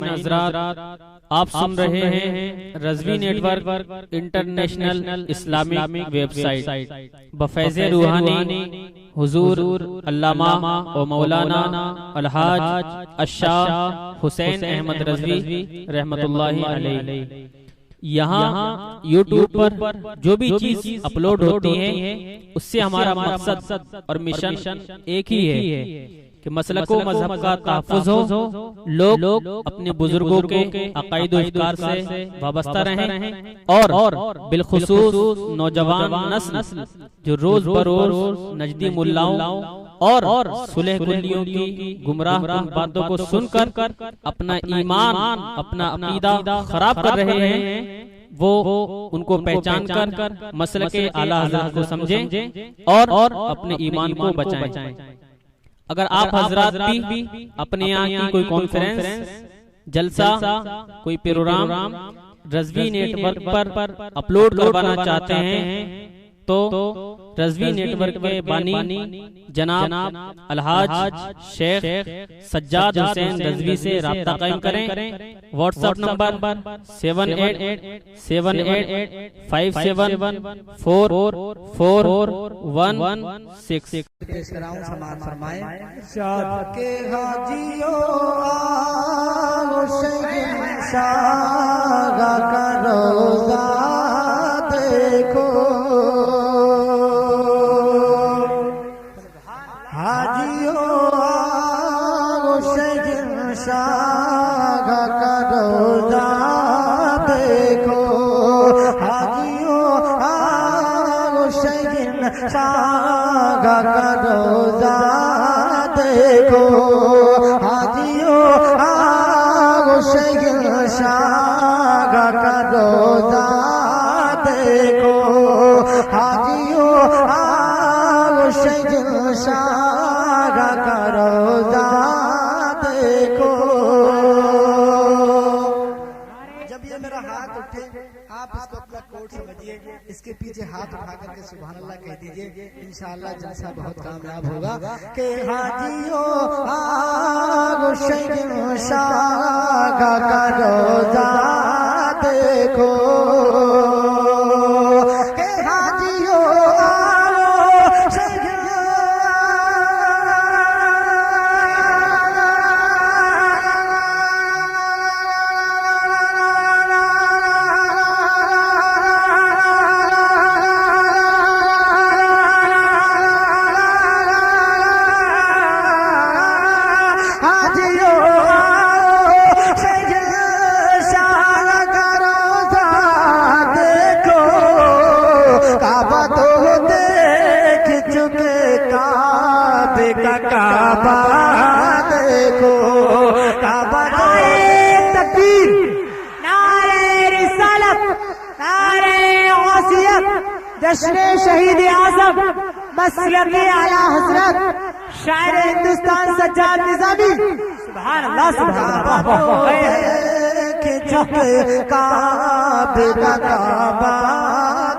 हज़रात, आप सुन रहे हैं Razvi network international Islamic website बफैज़े रूहानी हुजूर अल्लामा व मौलाना अलहाज अशाह हुसैन अहमद रज़वी रहमतुल्लाहि अलैहि। यहाँ यूट्यूब पर जो भी चीज अपलोड होती है उससे हमारा मकसद और मिशन एक ही है कि मसलको मजहब का तहफ़्फ़ुज़ हो, लोग अपने बुजुर्गों के अक़ाइद व अफ़कार से वाबस्ता रहें और बिलखुसूस नौजवान नस्ल जो रोज बरोज नजदी मुल्लाओं और सुलह कुल्लियों की गुमराह बातों को सुनकर अपना ईमान अपना अक़ीदा खराब कर रहे हैं, वो उनको पहचान कर मसले के आला हज़रत को समझें और अपने ईमान को बचाएं। अगर आप हजरात भी अपने यहाँ की कोई कॉन्फ्रेंस, जलसा, कोई प्रोग्राम रज़वी नेटवर्क पर अपलोड करवाना चाहते हैं तो रज़वी नेटवर्क के बानी जनाब अलहाज शेख सज्जाद हुसैन रज़वी से राब्ता कायम करें। WhatsApp number 787847444116। पेश कराऊं, समाअत फरमाए के हाजियो आओ शहंशाह का रोज़ा देखो, हाजियो आओ शहंशाह का रोज़ा देखो, हाजियो आओ शहंशाह का रोज़ा देखो, हाजियो आओ शहंशाह का रोज़ा देखो, हाजियो आओ शहंशाह का रोज़ा देखो। जब ये मेरा हाथ उठे आप इसको अपना कोट समझिए, इसके पीछे हाथ उठा करके सुभान अल्लाह कह दीजिए, इंशाअल्लाह जलसा बहुत कामयाब होगा। के हाजियो आओ शहंशाह का रोज़ा देखो, के हाजियो काबा देखो, काबा तकबीर, नारे रिसालत, नारे गौसियत, जश्न शहीद आज़म मसलके आला हज़रत शायर हिंदुस्तान सज्जाद निज़ामी। सुभान अल्लाह, सुभान अल्लाह। के झुके काबे का काबा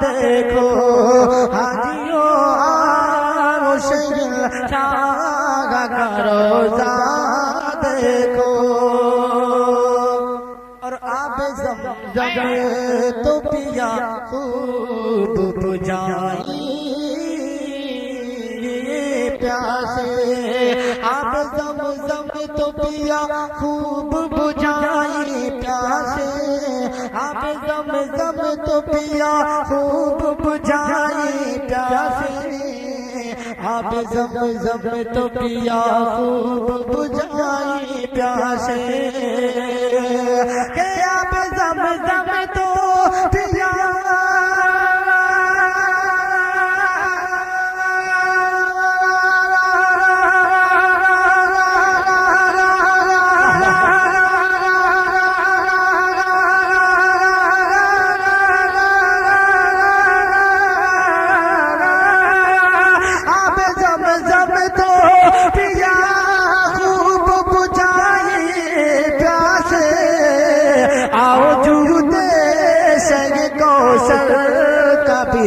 देखो, हाजियो आओ शहंशाह का रोज़ा देखो, और आब ज़मज़म तो पिया खूब बुझाई प्यासे, आब ज़मज़म तो पिया खूब बुझाई प्यासे, आब ज़मज़म तो पिया खूब बुझाई प्यासे, आप ज़मज़म तो पिया खूब बुझाई प्यासे, के आप ज़मज़म तो पिया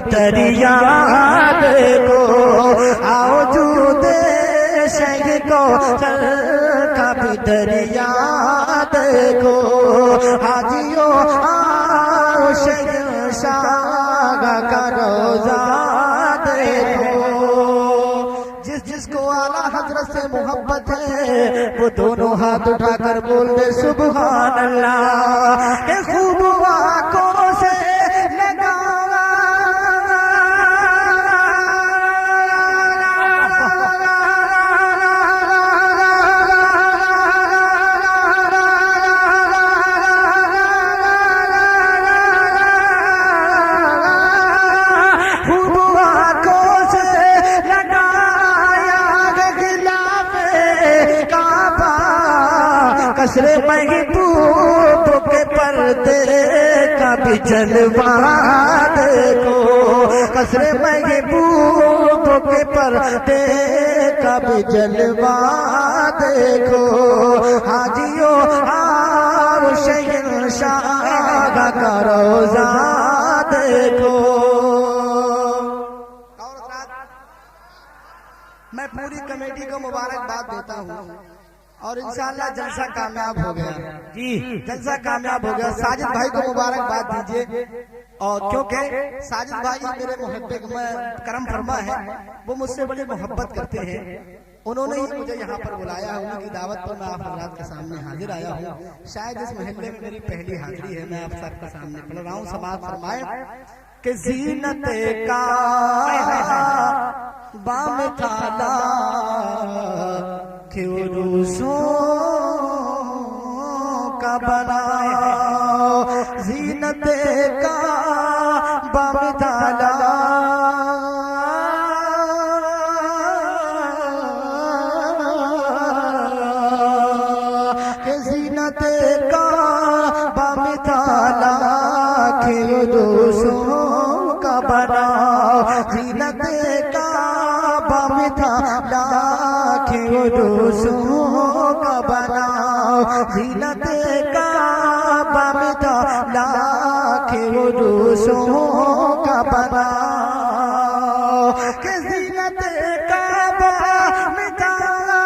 दरिया देखो, आओ जूदे शह को का भी दरिया देखो हाजियों आओ शहंशाह का रोजा देखो। जिस जिसको आला हजरत से मोहब्बत है वो दोनों हाथ उठाकर बोल दे सुभान अल्लाह। के खूब आंखों से कसरे महबूब के पर्दे का भी जलवा देखो। कसरे महबूब के पर्दे का भी जलवा देखो। हाजियों आओ शहंशाह का रोजा देखो। मैं पूरी कमेटी को मुबारकबाद देता हूँ और इंशाअल्लाह जलसा कामयाब हो गया जी, जलसा कामयाब हो गया। साजिद भाई को मुबारकबाद दीजिए। और क्योंकि साजिद भाई मेरे मुहब्बे करम फरमा है, वो मुझसे बड़ी मोहब्बत करते हैं। उन्होंने ही मुझे यहाँ पर बुलाया है, उनकी दावत पर मैं आप हज़रात के सामने हाजिर आया हूँ। शायद इस महल्ले में मेरी पहली हाजिरी है। मैं आप सबके सामने पढ़ रहा हूँ। समाज फरमाए कि ज़ीनत का बाम थाला उरूसों का बनाओ। ज़ीनत का बाम थाला के ज़ीनत का बाम थाला के उरूसों का बनाओ। ज़ीनत का बाम थाला के उरूसों का बनाओ। ज़ीनत का बाम थाला के उरूसों का बनाओ। के ज़ीनत का बाम थाला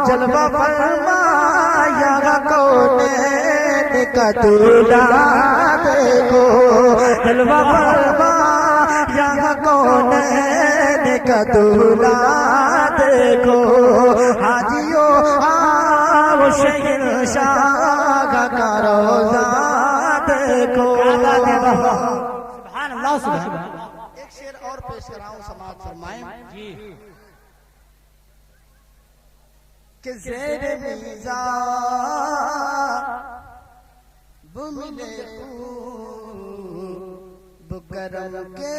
जलवा फरमाया कौन का दूल्हा देखो। जलवा फरमाया कौन का दूल्हा देखो। हाजियों आओ शहंशाह का रोजा देखो। सुभान अल्लाह सुभान। एक शेर और पेश कराऊं, समाज फरमाएं जी कि ज़ेर मीज़ा मिले बुकरम के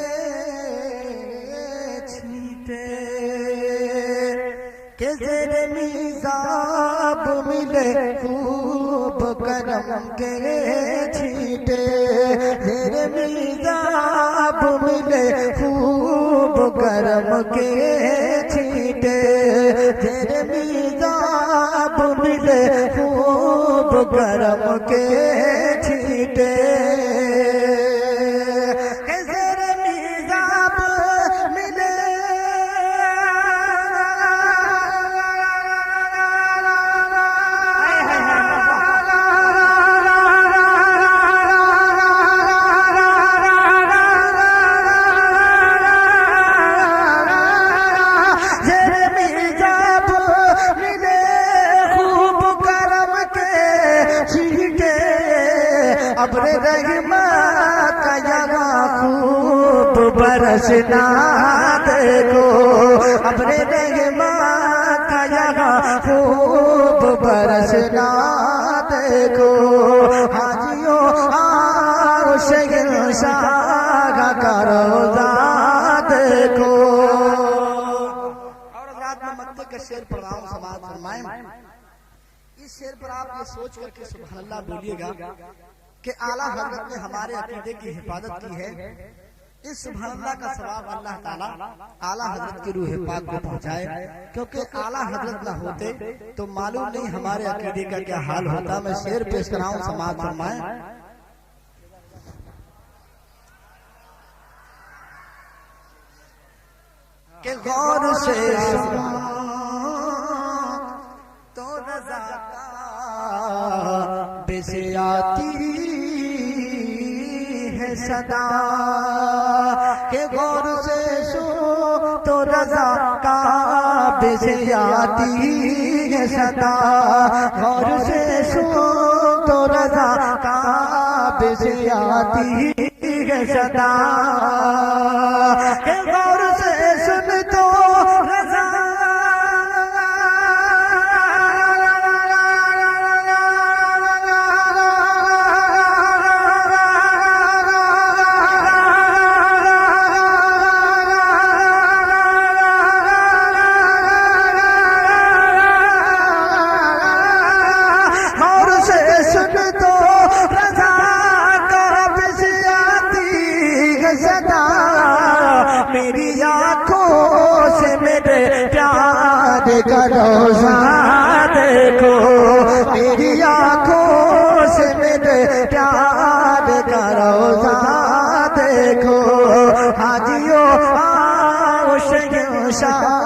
छींटे। के ज़ेर मीज़ा मिले बुकरम के छींटे। ज़ेर मीज़ा मिले बुकरम के छींटे। ज़ेर मीज़ा मिले खूब गरम के छींटे। ज़ेर मीज़ा मिले अब्रे रहमत का यहाँ खूब बरसना देखो। अब्रे रहमत का यहाँ खूब बरसना देखो। हाजियों आओ शहंशाह का रोजा देखो। और रात में मक्के का शेर पढ़ रहा हूँ, समाज फरमाएं। इस शेर पर आप ये सोच करके सुभान अल्लाह बोलिएगा कि आला हज़रत ने हमारे अकीदे की हिफाजत की है इस सुभानअल्लाह का सवाब अल्लाह ताला आला हजरत की रूह पाक को पहुंचाए, क्योंकि आला हजरत न होते तो मालूम नहीं हमारे अकीदे का क्या हाल होता। मैं शेर पेश कराऊं, समाज फरमाए। के गौर से सुनो तो रज़ा का बेसे आती है सदा, के गौर से सुनो तो रज़ा का बेसे आती है सदा, गौर से सुनो तो रज़ा का बेसे आती है सदा, के गौर से सुन तो रज़ा मेरी आँखों से मेरे प्यार का रोज़ा देखो, मेरी आँखों से मेरे प्यार का रोज़ा देखो, हाजियो आओ शहंशाह